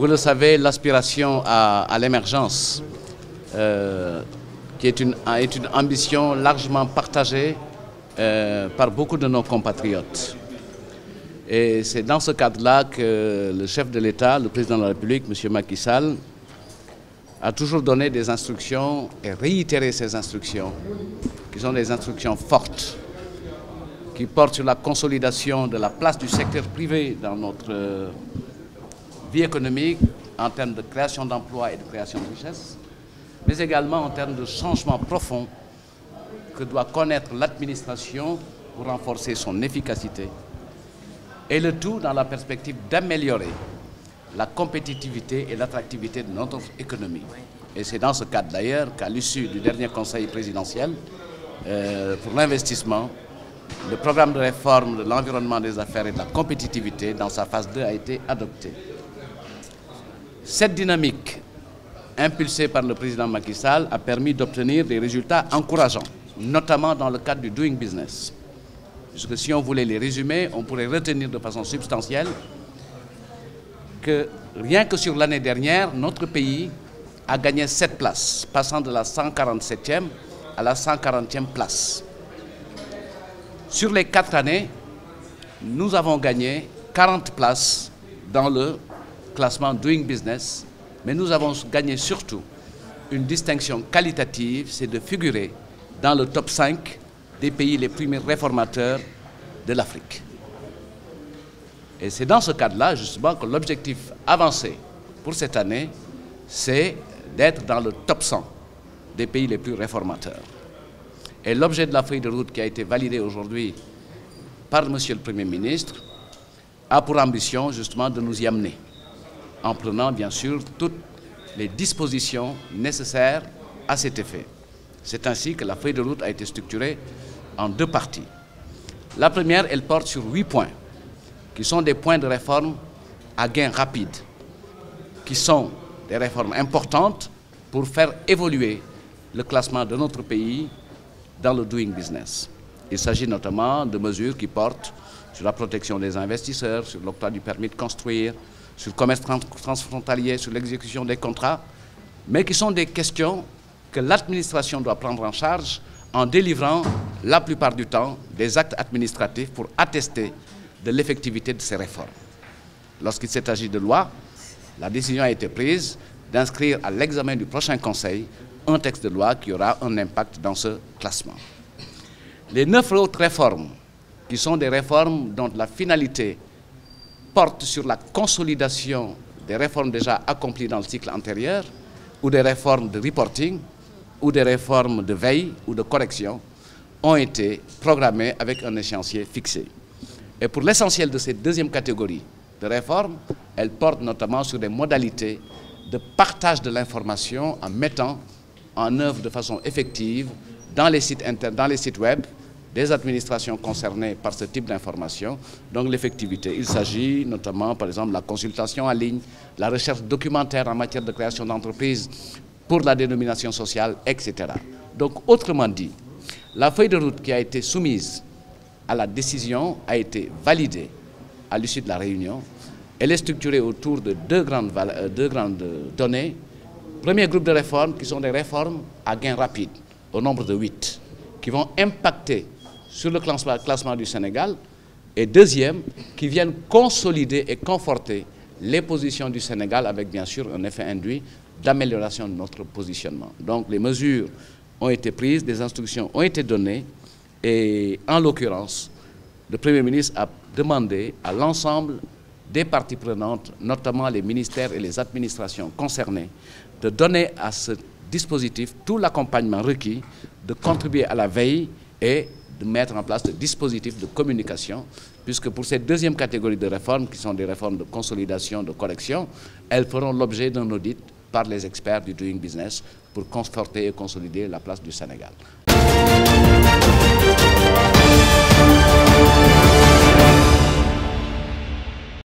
Vous le savez, l'aspiration à l'émergence, qui est une ambition largement partagée par beaucoup de nos compatriotes. Et c'est dans ce cadre-là que le chef de l'État, le président de la République, M. Macky Sall, a toujours donné des instructions et réitéré ces instructions, qui sont des instructions fortes, qui portent sur la consolidation de la place du secteur privé dans notre vie économique, en termes de création d'emplois et de création de richesses, mais également en termes de changement profond que doit connaître l'administration pour renforcer son efficacité, et le tout dans la perspective d'améliorer la compétitivité et l'attractivité de notre économie. Et c'est dans ce cadre d'ailleurs qu'à l'issue du dernier conseil présidentiel pour l'investissement, le programme de réforme de l'environnement des affaires et de la compétitivité dans sa phase 2 a été adopté. Cette dynamique impulsée par le président Macky Sall a permis d'obtenir des résultats encourageants, notamment dans le cadre du Doing Business. Puisque si on voulait les résumer, on pourrait retenir de façon substantielle que rien que sur l'année dernière, notre pays a gagné 7 places, passant de la 147e à la 140e place. Sur les 4 années, nous avons gagné 40 places dans le classement Doing Business, mais nous avons gagné surtout une distinction qualitative, c'est de figurer dans le top 5 des pays les plus réformateurs de l'Afrique. Et c'est dans ce cadre-là, justement, que l'objectif avancé pour cette année, c'est d'être dans le top 100 des pays les plus réformateurs. Et l'objet de la feuille de route qui a été validée aujourd'hui par M. le Premier ministre a pour ambition, justement, de nous y amener, en prenant, bien sûr, toutes les dispositions nécessaires à cet effet. C'est ainsi que la feuille de route a été structurée en 2 parties. La première, elle porte sur 8 points, qui sont des points de réforme à gain rapide, qui sont des réformes importantes pour faire évoluer le classement de notre pays dans le Doing Business. Il s'agit notamment de mesures qui portent sur la protection des investisseurs, sur l'octroi du permis de construire, sur le commerce transfrontalier, sur l'exécution des contrats, mais qui sont des questions que l'administration doit prendre en charge en délivrant la plupart du temps des actes administratifs pour attester de l'effectivité de ces réformes. Lorsqu'il s'est agi de loi, la décision a été prise d'inscrire à l'examen du prochain Conseil un texte de loi qui aura un impact dans ce classement. Les 9 autres réformes, qui sont des réformes dont la finalité porte sur la consolidation des réformes déjà accomplies dans le cycle antérieur, ou des réformes de reporting, ou des réformes de veille ou de correction, ont été programmées avec un échéancier fixé. Et pour l'essentiel de cette deuxième catégorie de réformes, elles portent notamment sur des modalités de partage de l'information en mettant en œuvre de façon effective dans les sites web des administrations concernées par ce type d'information, donc l'effectivité. Il s'agit notamment, par exemple, de la consultation en ligne, la recherche documentaire en matière de création d'entreprises pour la dénomination sociale, etc. Donc, autrement dit, la feuille de route qui a été soumise à la décision a été validée à l'issue de la réunion. Elle est structurée autour de deux grandes données. Premier groupe de réformes qui sont des réformes à gain rapide, au nombre de 8, qui vont impacter sur le classement du Sénégal. Et deuxième, qui viennent consolider et conforter les positions du Sénégal avec bien sûr un effet induit d'amélioration de notre positionnement. Donc les mesures ont été prises, des instructions ont été données et en l'occurrence, le Premier ministre a demandé à l'ensemble des parties prenantes, notamment les ministères et les administrations concernées, de donner à ce dispositif tout l'accompagnement requis, de contribuer à la veille et de mettre en place des dispositifs de communication, puisque pour cette deuxième catégorie de réformes, qui sont des réformes de consolidation, de correction, elles feront l'objet d'un audit par les experts du Doing Business pour conforter et consolider la place du Sénégal.